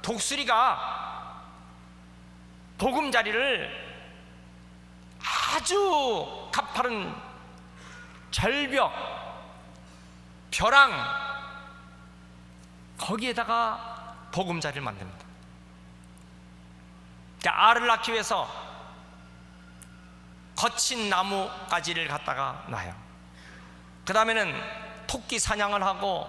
독수리가 보금자리를 아주 가파른 절벽, 벼랑 거기에다가 보금자리를 만듭니다. 알을 낳기 위해서 거친 나무가지를 갖다가 놔요. 그 다음에는 토끼 사냥을 하고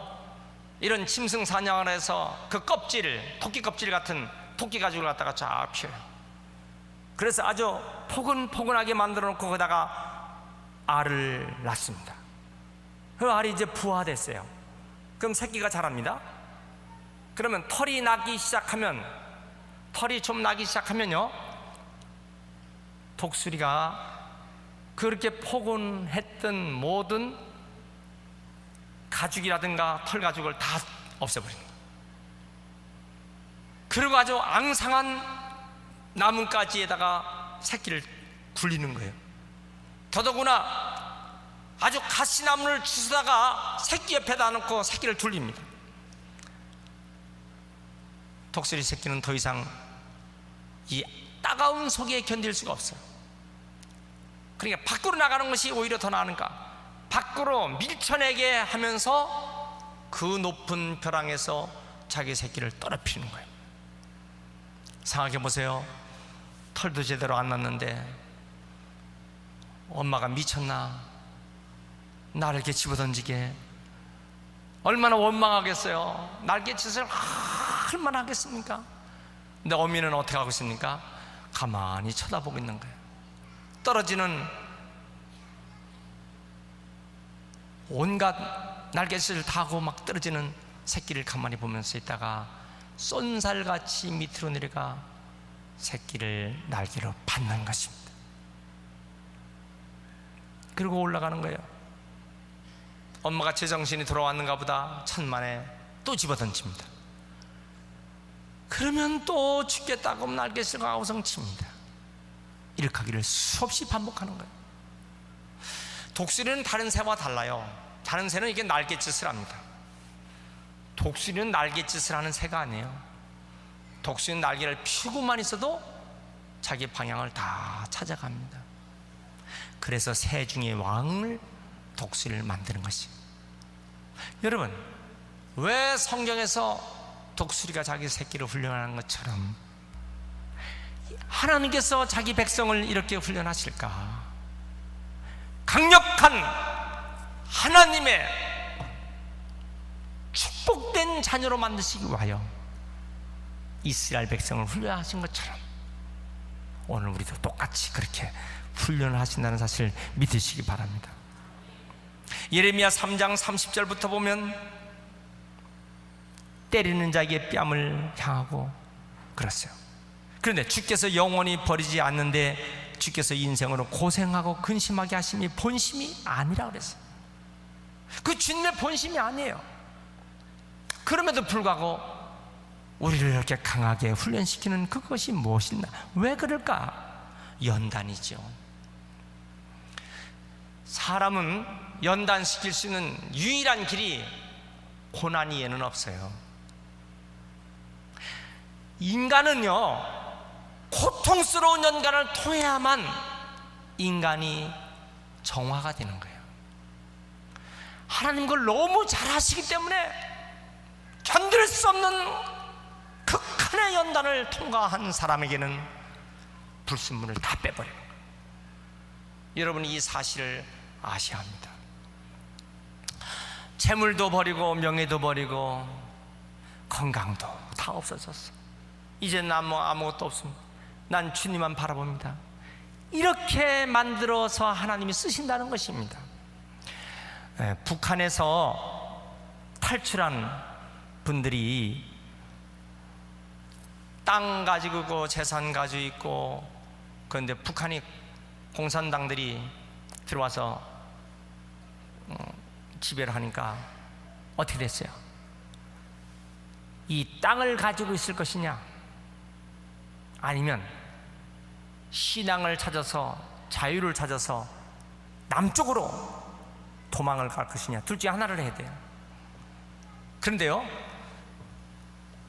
이런 짐승 사냥을 해서 그 껍질을, 토끼 껍질 같은 토끼 가죽을 갖다가 쫙 펴요. 그래서 아주 포근포근하게 만들어 놓고 거기다가 알을 낳습니다. 그 알이 이제 부화됐어요. 그럼 새끼가 자랍니다. 그러면 털이 좀 나기 시작하면요, 독수리가 그렇게 포근했던 모든 가죽이라든가 털 가죽을 다 없애버립니다. 그리고 아주 앙상한 나뭇가지에다가 새끼를 굴리는 거예요. 더더구나 아주 가시나무를 주워다가 새끼 옆에다 놓고 새끼를 돌립니다. 독수리 새끼는 더 이상 이 따가운 속에 견딜 수가 없어요. 그러니까 밖으로 나가는 것이 오히려 더 나은가, 밖으로 밀쳐내게 하면서 그 높은 벼랑에서 자기 새끼를 떨어뜨리는 거예요. 생각해 보세요. 털도 제대로 안 났는데 엄마가 미쳤나, 나를 이렇게 집어던지게, 얼마나 원망하겠어요. 날갯짓을 얼마나 하겠습니까? 근데 어미는 어떻게 하고 있습니까? 가만히 쳐다보고 있는 거예요. 떨어지는 온갖 날갯짓을 다 하고 막 떨어지는 새끼를 가만히 보면서 있다가 쏜살같이 밑으로 내려가 새끼를 날개로 받는 것입니다. 그리고 올라가는 거예요. 엄마가 제정신이 돌아왔는가 보다 천만에 또 집어던집니다. 그러면 또 죽겠다고 날갯짓을 아우성칩니다. 이렇게 하기를 수없이 반복하는 거예요. 독수리는 다른 새와 달라요. 다른 새는 이게 날갯짓을 합니다. 독수리는 날갯짓을 하는 새가 아니에요. 독수리는 날개를 펴고만 있어도 자기 방향을 다 찾아갑니다. 그래서 새 중에 왕을 독수리를 만드는 것이에요. 여러분, 왜 성경에서 독수리가 자기 새끼를 훈련하는 것처럼 하나님께서 자기 백성을 이렇게 훈련하실까? 강력한 하나님의 축복된 자녀로 만드시기 위하여 이스라엘 백성을 훈련하신 것처럼 오늘 우리도 똑같이 그렇게 훈련을 하신다는 사실을 믿으시기 바랍니다. 예레미야 3장 30절부터 보면 때리는 자에게 뺨을 향하고 그랬어요. 그런데 주께서 영원히 버리지 않는데 주께서 인생으로 고생하고 근심하게 하심이 본심이 아니라 그랬어요. 그 주님의 본심이 아니에요. 그럼에도 불구하고 우리를 이렇게 강하게 훈련시키는 그것이 무엇이나, 왜 그럴까? 연단이죠. 사람은 연단시킬 수 있는 유일한 길이 고난 이에는 없어요. 인간은요, 고통스러운 연단을 통해야만 인간이 정화가 되는 거예요. 하나님 그걸 너무 잘 아시기 때문에 견딜 수 없는 극한의 연단을 통과한 사람에게는 불순물을 다 빼버려요. 여러분이 이 사실을 아셔야 합니다. 재물도 버리고 명예도 버리고 건강도 다 없어졌어. 이제 난 뭐 아무것도 없습니다. 난 주님만 바라봅니다. 이렇게 만들어서 하나님이 쓰신다는 것입니다. 북한에서 탈출한 분들이 땅 가지고 있고 재산 가지고 있고, 그런데 북한이 공산당들이 들어와서 지배를 하니까 어떻게 됐어요? 이 땅을 가지고 있을 것이냐, 아니면 신앙을 찾아서 자유를 찾아서 남쪽으로 도망을 갈 것이냐, 둘 중에 하나를 해야 돼요. 그런데요,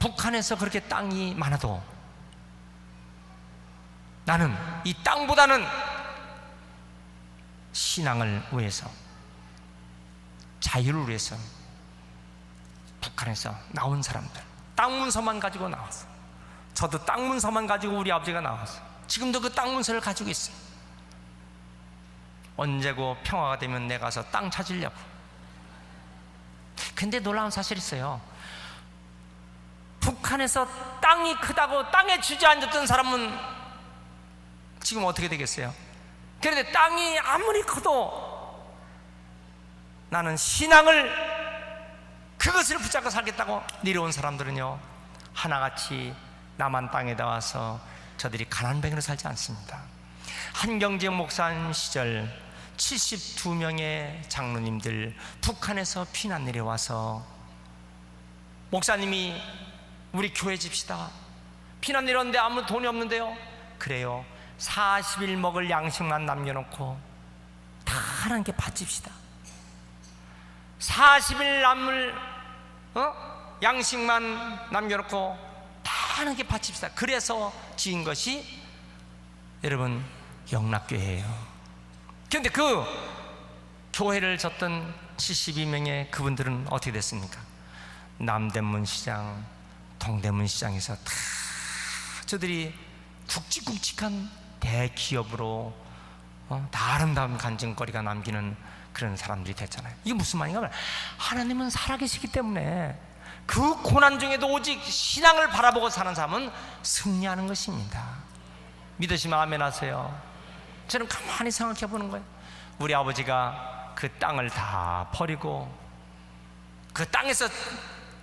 북한에서 그렇게 땅이 많아도 나는 이 땅보다는 신앙을 위해서, 자유를 위해서 북한에서 나온 사람들, 땅 문서만 가지고 나왔어. 저도 땅 문서만 가지고 우리 아버지가 나왔어. 지금도 그 땅 문서를 가지고 있어요. 언제고 평화가 되면 내가 가서 땅 찾으려고. 근데 놀라운 사실이 있어요. 북한에서 땅이 크다고 땅에 주저앉았던 사람은 지금 어떻게 되겠어요? 그런데 땅이 아무리 커도 나는 신앙을, 그것을 붙잡고 살겠다고 내려온 사람들은요, 하나같이 남한 땅에다 와서 저들이 가난뱅이로 살지 않습니다. 한경재 목사 시절 72명의 장로님들 북한에서 피난 내려와서, 목사님이 우리 교회 집시다. 피난 내려왔는데 아무 돈이 없는데요. 그래요. 40일 먹을 양식만 남겨놓고 다 하나님께 바칩시다. 40일 남을 양식만 남겨놓고 다 하나님께 바칩시다. 그래서 지은 것이 여러분 영락교회예요. 그런데 그 교회를 졌던 72명의 그분들은 어떻게 됐습니까? 남대문 시장, 동대문 시장에서 다 저들이 굵직굵직한 대기업으로 다 아름다운 간증거리가 남기는 그런 사람들이 됐잖아요. 이게 무슨 말인가 하면, 하나님은 살아계시기 때문에 그 고난 중에도 오직 신앙을 바라보고 사는 사람은 승리하는 것입니다. 믿으시면 아멘 하세요. 저는 가만히 생각해 보는 거예요. 우리 아버지가 그 땅을 다 버리고 그 땅에서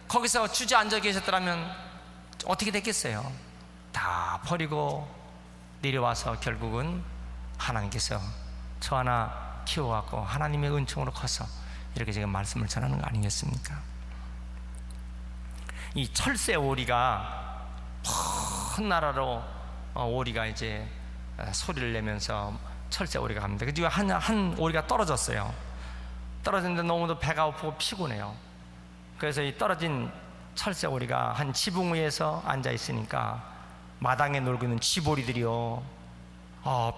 거기서 주저앉아 계셨더라면 어떻게 됐겠어요? 다 버리고 내려와서 결국은 하나님께서 저 하나 키워갖고 하나님의 은총으로 커서 이렇게 지금 말씀을 전하는 거 아니겠습니까? 이 철새 오리가 먼 나라로 오리가 이제 소리를 내면서 철새 오리가 갑니다. 그 뒤에 한 오리가 떨어졌어요. 떨어졌는데 너무도 배가 고프고 피곤해요. 그래서 이 떨어진 철새 오리가 한 지붕 위에서 앉아 있으니까 마당에 놀고 있는 쥐보리들이요,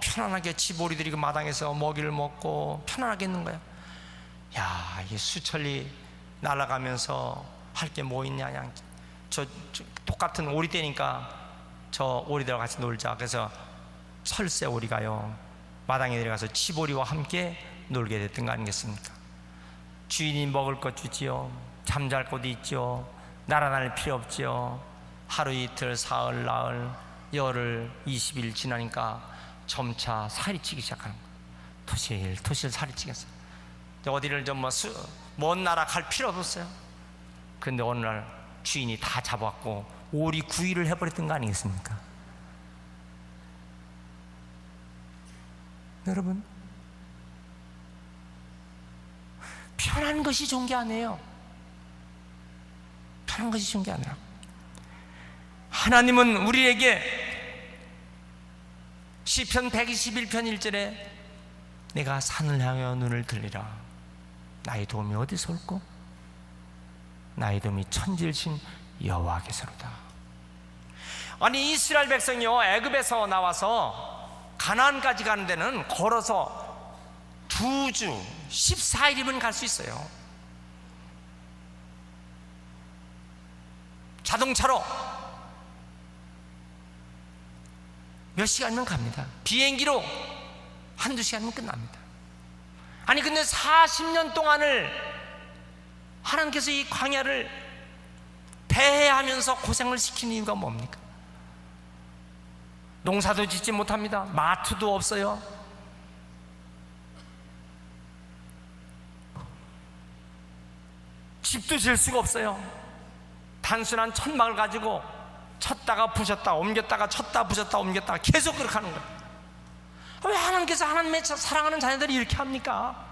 편안하게 쥐보리들이 그 마당에서 먹이를 먹고 편안하게 있는 거야. 야, 이게 수천리 날아가면서 할 게 뭐 있냐, 그냥 저 똑같은 오리떼니까 저 오리들과 같이 놀자. 그래서 철새 오리가요 마당에 내려가서 쥐보리와 함께 놀게 됐던 거 아니겠습니까? 주인이 먹을 것 주지요, 잠잘 곳이 있죠, 날아날 필요 없지요. 하루 이틀 사흘 나흘 열흘 20일 지나니까 점차 살이 찌기 시작하는 거예요. 토실 살이 찌겠어요. 어디를 좀 먼 나라 갈 필요 없었어요. 근데 어느 날 주인이 다 잡아갖고 오리 구이를 해버렸던 거 아니겠습니까? 여러분, 편한 것이 좋은 게 아니에요. 편한 것이 좋은 게 아니라 하나님은 우리에게 시편 121편 1절에 내가 산을 향하여 눈을 들리라. 나의 도움이 어디서 올꼬? 나의 도움이 천지일신 여호와께서로다. 아니, 이스라엘 백성이요 애굽에서 나와서 가나안까지 가는 데는 걸어서 2주 14일이면 갈 수 있어요. 자동차로 몇 시간이면 갑니다. 비행기로 한두 시간이면 끝납니다. 아니 근데 40년 동안을 하나님께서 이 광야를 배회하면서 고생을 시키는 이유가 뭡니까? 농사도 짓지 못합니다. 마트도 없어요. 집도 질 수가 없어요. 단순한 천막을 가지고 쳤다가 부셨다 옮겼다가 쳤다 부셨다 옮겼다가 계속 그렇게 하는 거예요. 왜 하나님께서 하나님의 사랑하는 자녀들이 이렇게 합니까?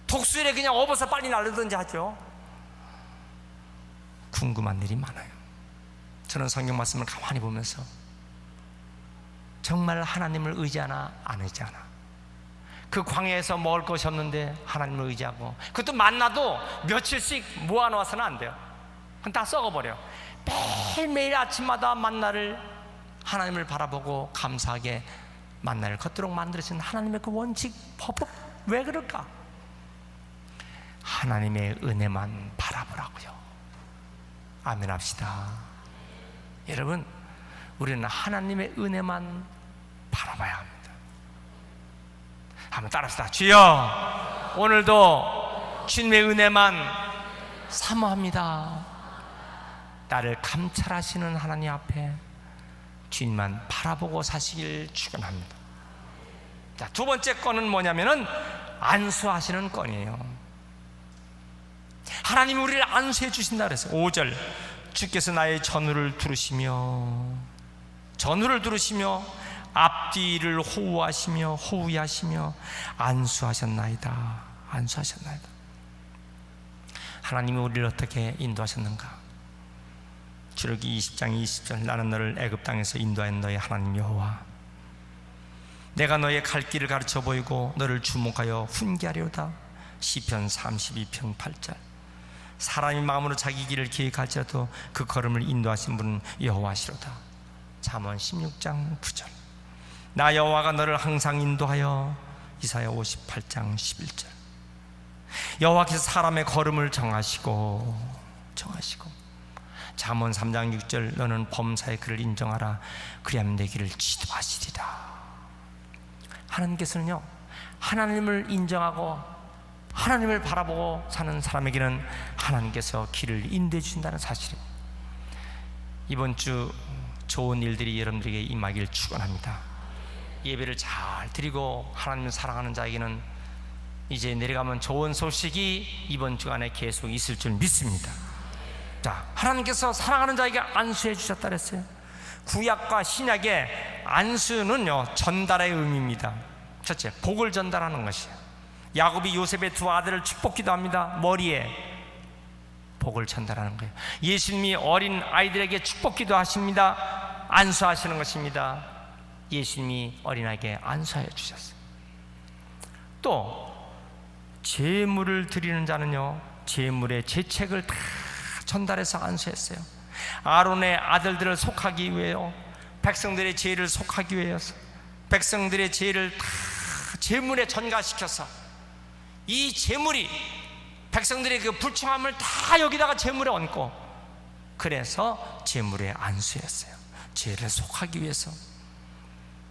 독수리에 그냥 업어서 빨리 날르든지 하죠. 궁금한 일이 많아요. 저는 성경 말씀을 가만히 보면서 정말 하나님을 의지하나 안 의지하나, 그 광야에서 먹을 것이 없는데 하나님을 의지하고, 그것도 만나도 며칠씩 모아놓아서는 안 돼요. 그건 다 썩어버려. 매일매일 아침마다 만나를, 하나님을 바라보고 감사하게 만나를 걷도록 만들어진 하나님의 그 원칙, 법법, 왜 그럴까? 하나님의 은혜만 바라보라고요. 아멘 합시다. 여러분, 우리는 하나님의 은혜만 바라봐야 합니다. 한번 따라합시다. 주여, 오늘도 주님의 은혜만 사모합니다. 나를 감찰하시는 하나님 앞에 주님만 바라보고 사시길 축원합니다. 자, 두 번째 건은 뭐냐면은 안수하시는 건이에요. 하나님이 우리를 안수해 주신다 그랬어요. 5절, 주께서 나의 전우를 두르시며 앞뒤를 호위하시며 안수하셨나이다. 안수하셨나이다. 하나님이 우리를 어떻게 인도하셨는가? 출애굽기 20장 20절, 나는 너를 애굽 땅에서 인도한 너의 하나님 여호와, 내가 너의 갈 길을 가르쳐 보이고 너를 주목하여 훈계하리로다. 시편 32편 8절, 사람이 마음으로 자기 길을 계획할지라도 그 걸음을 인도하신 분은 여호와시로다. 잠언 16장 9절, 나 여호와가 너를 항상 인도하여. 이사야 58장 11절. 여호와께서 사람의 걸음을 정하시고 잠언 3장 6절, 너는 범사의 그를 인정하라. 그리하면 내 길을 지도하시리라. 하나님께서는요, 하나님을 인정하고 하나님을 바라보고 사는 사람에게는 하나님께서 길을 인도해 주신다는 사실입니다. 이번 주 좋은 일들이 여러분들에게 임하길 축원합니다. 예배를 잘 드리고 하나님을 사랑하는 자에게는 이제 내려가면 좋은 소식이 이번 주간에 계속 있을 줄 믿습니다. 자, 하나님께서 사랑하는 자에게 안수해 주셨다 그랬어요. 구약과 신약의 안수는요, 전달의 의미입니다. 첫째, 복을 전달하는 것이에요. 야곱이 요셉의 두 아들을 축복기도 합니다. 머리에 복을 전달하는 거예요. 예수님이 어린 아이들에게 축복기도 하십니다. 안수하시는 것입니다. 예수님이 어린아이에게 안수하여 주셨어요. 또 제물을 드리는 자는요, 제물의 제책을 다 전달해서 안수했어요. 아론의 아들들을 속하기 위해요, 백성들의 죄를 속하기 위해서 백성들의 죄를 다 제물에 전가시켜서 이 제물이 백성들의 그 불청함을 다 여기다가 제물에 얹고, 그래서 제물에 안수했어요. 죄를 속하기 위해서.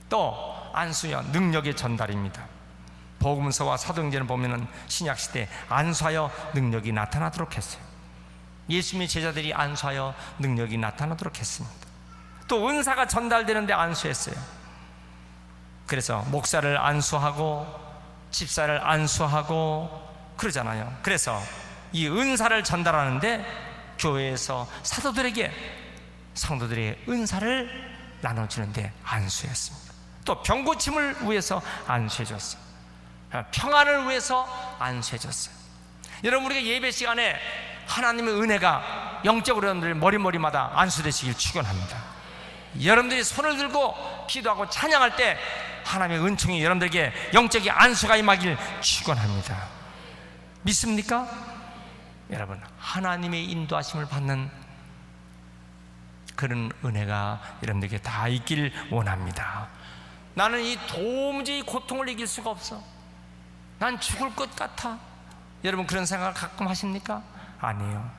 또 안수요, 능력의 전달입니다. 복음서와 사도행전을 보면은 신약시대 안수하여 능력이 나타나도록 했어요. 예수님의 제자들이 안수하여 능력이 나타나도록 했습니다. 또 은사가 전달되는데 안수했어요. 그래서 목사를 안수하고 집사를 안수하고 그러잖아요. 그래서 이 은사를 전달하는데 교회에서 사도들에게 성도들의 은사를 나눠주는데 안수했습니다. 또 병고침을 위해서 안수해줬어요. 평안을 위해서 안수해줬어요. 여러분, 우리가 예배 시간에 하나님의 은혜가 영적으로 여러분들 머리마다 안수되시길 축원합니다. 여러분들이 손을 들고 기도하고 찬양할 때 하나님의 은총이 여러분들에게 영적인 안수가 임하길 축원합니다. 믿습니까? 여러분, 하나님의 인도하심을 받는 그런 은혜가 여러분들에게 다 있길 원합니다. 나는 이 도무지 고통을 이길 수가 없어, 난 죽을 것 같아, 여러분 그런 생각을 가끔 하십니까? 아니에요.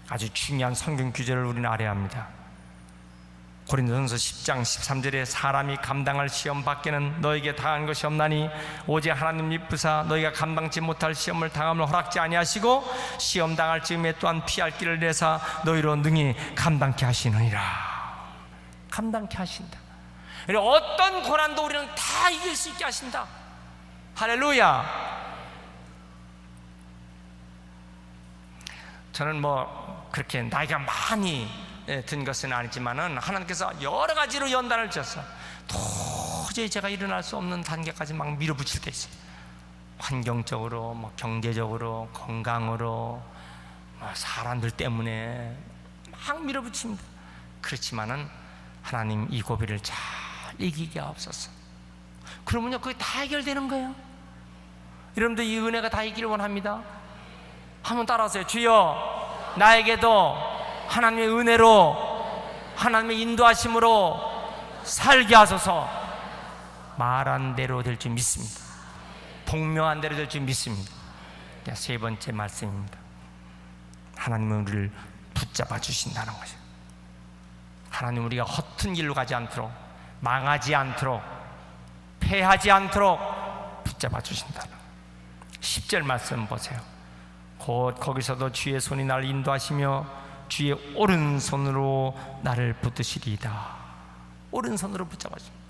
아주 중요한 성경 규제를 우리는 알아야 합니다. 고린도전서 10장 13절에 사람이 감당할 시험 밖에는 너에게 당한 것이 없나니 오직 하나님 미쁘사 너희가 감당치 못할 시험을 당함을 허락지 아니하시고 시험 당할 즈음에 또한 피할 길을 내사 너희로 능히 감당케 하시느니라. 감당케 하신다. 어떤 고난도 우리는 다 이길 수 있게 하신다. 할렐루야. 저는 뭐 그렇게 나이가 많이 든 것은 아니지만은 하나님께서 여러 가지로 연단을 주셔서 도저히 제가 일어날 수 없는 단계까지 막 밀어붙일 때 있어요. 환경적으로, 뭐 경제적으로, 건강으로, 뭐 사람들 때문에 막 밀어붙입니다. 그렇지만은 하나님 이 고비를 잘 이기게 하옵소서. 그러면요, 그게 다 해결되는 거예요. 여러분들 이 은혜가 다 있기를 원합니다. 한번 따라하세요. 주여, 나에게도 하나님의 은혜로, 하나님의 인도하심으로 살게 하소서. 말한 대로 될 줄 믿습니다. 복명한 대로 될 줄 믿습니다. 세 번째 말씀입니다. 하나님은 우리를 붙잡아 주신다는 것이에요. 하나님, 우리가 허튼 길로 가지 않도록, 망하지 않도록, 패하지 않도록 붙잡아 주신다는 거예요. 10절 말씀 보세요. 곧 거기서도 주의 손이 나를 인도하시며 주의 오른손으로 나를 붙드시리이다. 오른손으로 붙잡아 주십니다.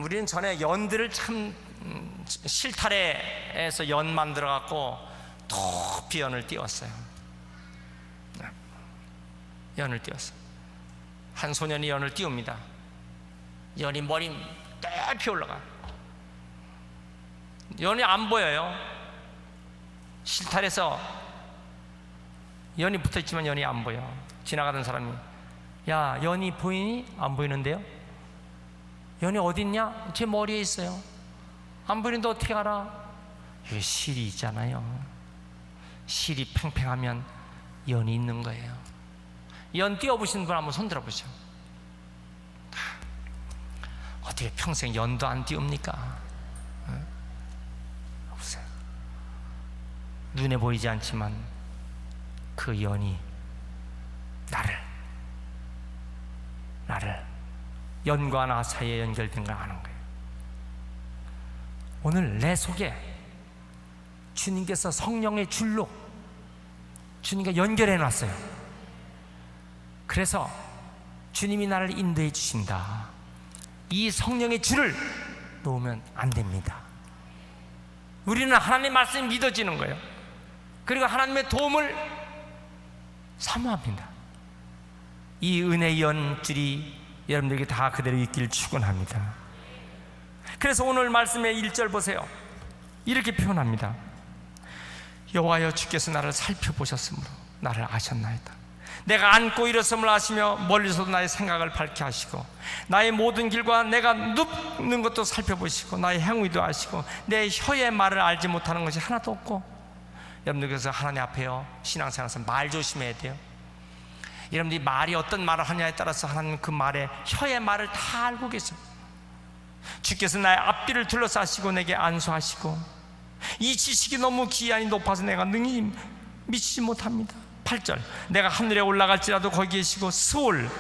우리는 전에 연들을 참 실타래에서 연 만들어 갖고 높이 연을 띄웠어요. 연을 띄웠어요. 한 소년이 연을 띄웁니다. 연이 머리 높이 올라가. 연이 안 보여요. 실타래에서 연이 붙어있지만 연이 안 보여. 지나가던 사람이, 야, 연이 보이니? 안 보이는데요? 연이 어디 있냐? 제 머리에 있어요. 안 보이는데 어떻게 알아? 여기 실이 있잖아요. 실이 팽팽하면 연이 있는 거예요. 연 띄워보시는 분 한번 손 들어보시죠. 어떻게 평생 연도 안 띄웁니까? 없어요. 눈에 보이지 않지만 그 연이 나를 연과 나 사이에 연결된 걸 아는 거예요. 오늘 내 속에 주님께서 성령의 줄로 주님과 연결해 놨어요. 그래서 주님이 나를 인도해 주신다. 이 성령의 줄을 놓으면 안 됩니다. 우리는 하나님의 말씀이 믿어지는 거예요. 그리고 하나님의 도움을 사모합니다. 이 은혜의 연줄이 여러분들에게 다 그대로 있기를 축원합니다. 그래서 오늘 말씀의 1절 보세요. 이렇게 표현합니다. 여호와여, 주께서 나를 살펴보셨으므로 나를 아셨나이다. 내가 앉고 일어섬을 아시며 멀리서도 나의 생각을 밝게 하시고 나의 모든 길과 내가 눕는 것도 살펴보시고 나의 행위도 아시고 내 혀의 말을 알지 못하는 것이 하나도 없고. 여러분들께서 하나님 앞에요, 신앙생활에서 말 조심해야 돼요. 여러분들이 말이 어떤 말을 하냐에 따라서 하나님 그 말에 혀의 말을 다 알고 계세요. 주께서 나의 앞뒤를 둘러싸시고 내게 안수하시고 이 지식이 너무 기한이 높아서 내가 능히 미치지 못합니다. 8절, 내가 하늘에 올라갈지라도 거기 계시고, 스올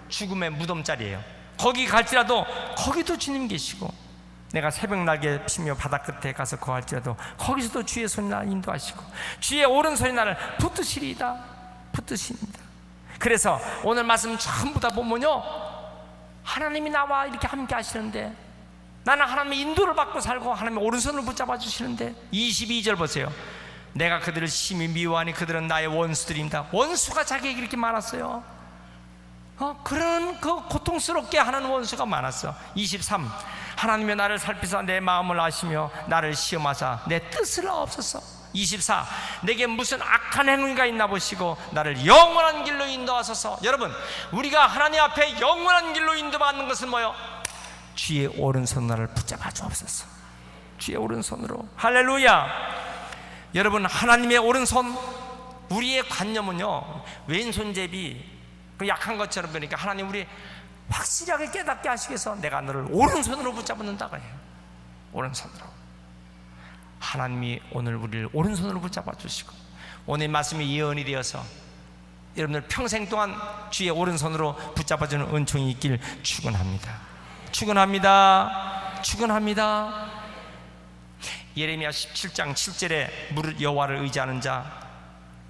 죽음의 무덤자리예요. 거기 갈지라도 거기도 주님 계시고, 내가 새벽 날개 피며 바다 끝에 가서 거할지라도 거기서도 주의 손이 나를 인도하시고 주의 오른손이 나를 붙드시리이다. 붙드십니다. 그래서 오늘 말씀 전부 다 보면요, 하나님이 나와 이렇게 함께 하시는데, 나는 하나님의 인도를 받고 살고 하나님의 오른손을 붙잡아 주시는데, 22절 보세요. 내가 그들을 심히 미워하니 그들은 나의 원수들입니다. 원수가 자기에게 이렇게 많았어요. 그런 그 고통스럽게 하는 원수가 많았어. 23, 하나님의 나를 살피사 내 마음을 아시며 나를 시험하사 내 뜻을 아옵소서. 24, 내게 무슨 악한 행위가 있나 보시고 나를 영원한 길로 인도하소서. 여러분, 우리가 하나님 앞에 영원한 길로 인도받는 것은 뭐요? 주의 오른손 나를 붙잡아 주옵소서. 주의 오른손으로. 할렐루야. 여러분, 하나님의 오른손, 우리의 관념은요, 왼손잡이 그 약한 것처럼, 그러니까 하나님 우리 확실하게 깨닫게 하시기 위해서 내가 너를 오른손으로 붙잡는다고 해요. 오른손으로. 하나님이 오늘 우리를 오른손으로 붙잡아 주시고 오늘 말씀이 예언이 되어서 여러분들 평생 동안 주의 오른손으로 붙잡아주는 은총이 있길 축원합니다. 축원합니다. 축원합니다. 예레미야 17장 7절에 무릇 여호와를 의지하는 자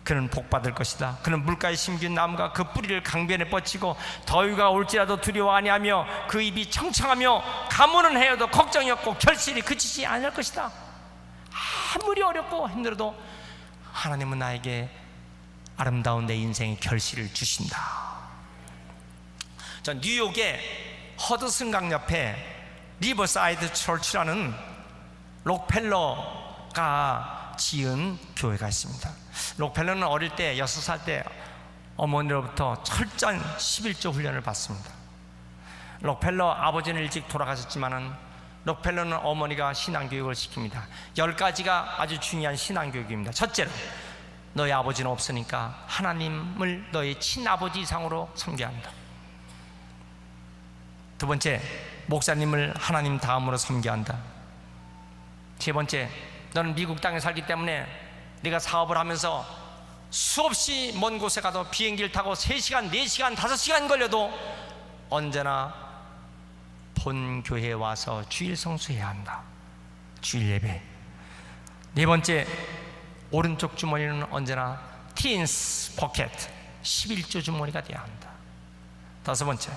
그는 복받을 것이다. 그는 물가에 심긴 나무가 그 뿌리를 강변에 뻗치고 더위가 올지라도 두려워 아니하며 그 입이 청청하며 가무는 해여도 걱정이 없고 결실이 그치지 않을 것이다. 아무리 어렵고 힘들어도 하나님은 나에게 아름다운 내 인생의 결실을 주신다. 전 뉴욕의 허드슨 강 옆에 리버사이드 처치라는 록펠러가 지은 교회가 있습니다. 록펠러는 어릴 때 6살 때 어머니로부터 철저한 11조 훈련을 받습니다. 록펠러 아버지는 일찍 돌아가셨지만은 록펠러는 어머니가 신앙교육을 시킵니다. 10가지가 아주 중요한 신앙교육입니다. 첫째로 너희 아버지는 없으니까 하나님을 너희 친아버지 이상으로 섬겨야 한다. 두 번째, 목사님을 하나님 다음으로 섬겨야 한다. 세 번째, 너는 미국 땅에 살기 때문에 네가 사업을 하면서 수없이 먼 곳에 가도 비행기를 타고 3시간, 4시간, 5시간 걸려도 언제나 본 교회에 와서 주일 성수해야 한다. 주일 예배. 네 번째, 오른쪽 주머니는 언제나 티인스 포켓 11조 주머니가 되어야 한다. 다섯 번째,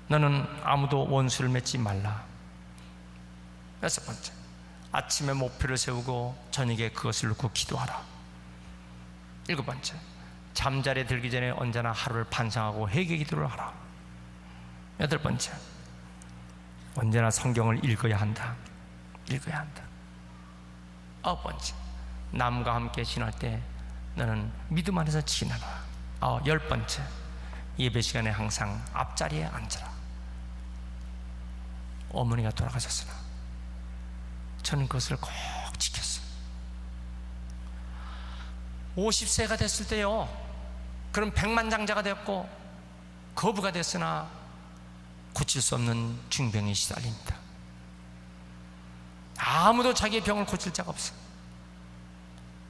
너는 아무도 원수를 맺지 말라. 여섯 번째, 아침에 목표를 세우고 저녁에 그것을 놓고 기도하라. 일곱 번째, 잠자리에 들기 전에 언제나 하루를 반성하고 회개 기도를 하라. 여덟 번째, 언제나 성경을 읽어야 한다. 읽어야 한다. 아홉 번째, 남과 함께 지낼 때 너는 믿음 안에서 지내라. 열 번째, 예배 시간에 항상 앞자리에 앉으라. 어머니가 돌아가셨으나 저는 그것을 꼭 지켰어요. 50세가 됐을 때요, 그럼 백만장자가 되었고 거부가 됐으나 고칠 수 없는 중병에 시달립니다. 아무도 자기의 병을 고칠 자가 없어요.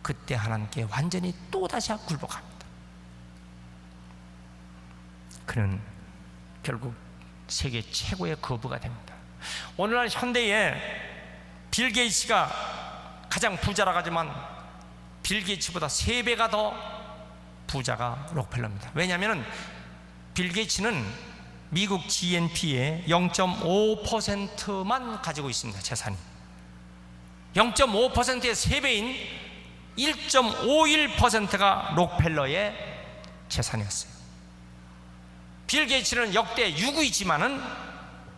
그때 하나님께 완전히 또다시 굴복합니다. 그는 결국 세계 최고의 거부가 됩니다. 오늘날 현대에 빌 게이츠가 가장 부자라고 하지만 빌 게이츠보다 3배가 더 부자가 록펠러입니다. 왜냐하면 빌 게이츠는 미국 GNP의 0.5%만 가지고 있습니다. 재산이 0.5%의 3배인 1.51%가 록펠러의 재산이었어요. 빌 게이츠는 역대 6위지만은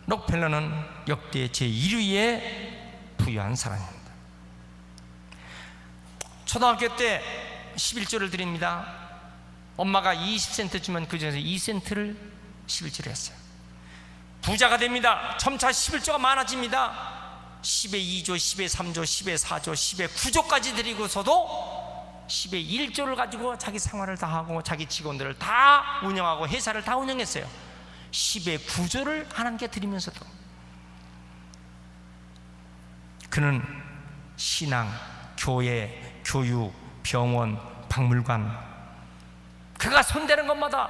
록펠러는 역대 제1위에 부유한 사람입니다. 초등학교 때 11조를 드립니다. 엄마가 20센트 주면 그 중에서 2센트를 11조를 했어요. 부자가 됩니다. 점차 11조가 많아집니다. 10의 2조, 10의 3조, 10의 4조, 10의 9조까지 드리고서도 10의 1조를 가지고 자기 생활을 다 하고 자기 직원들을 다 운영하고 회사를 다 운영했어요. 10의 9조를 하나님께 드리면서도 그는 신앙, 교회, 교육, 병원, 박물관, 그가 손대는 것마다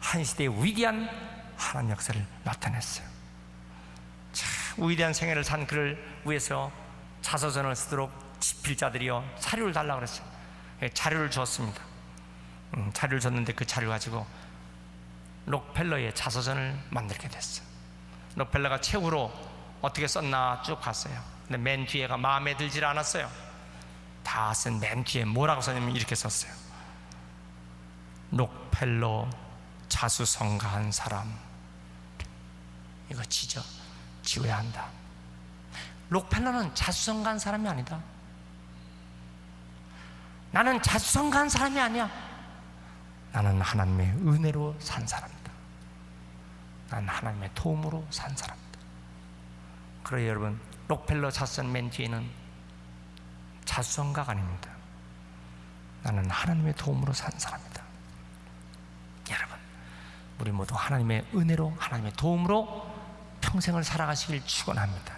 한 시대의 위대한 하나님 역사를 나타냈어요. 참 위대한 생애를 산 그를 위해서 자서전을 쓰도록 집필자들이요 자료를 달라고 그랬어요. 자료를 줬습니다. 자료를 줬는데 그 자료를 가지고 록펠러의 자서전을 만들게 됐어요. 록펠러가 최후로 어떻게 썼나 쭉 봤어요. 근데 맨 뒤에가 마음에 들질 않았어요. 다 쓴 맨 뒤에 뭐라고 썼냐면 이렇게 썼어요. 록펠러 자수성가한 사람, 이거 지어야 한다. 록펠러는 자수성가한 사람이 아니다. 나는 자수성가한 사람이 아니야. 나는 하나님의 은혜로 산 사람이다. 나는 하나님의 도움으로 산 사람이다. 그래요 여러분, 록펠러 자수전 맨 뒤에는 자수성가가 아닙니다. 나는 하나님의 도움으로 산 사람이다. 여러분, 우리 모두 하나님의 은혜로 하나님의 도움으로 평생을 살아가시길 축원합니다.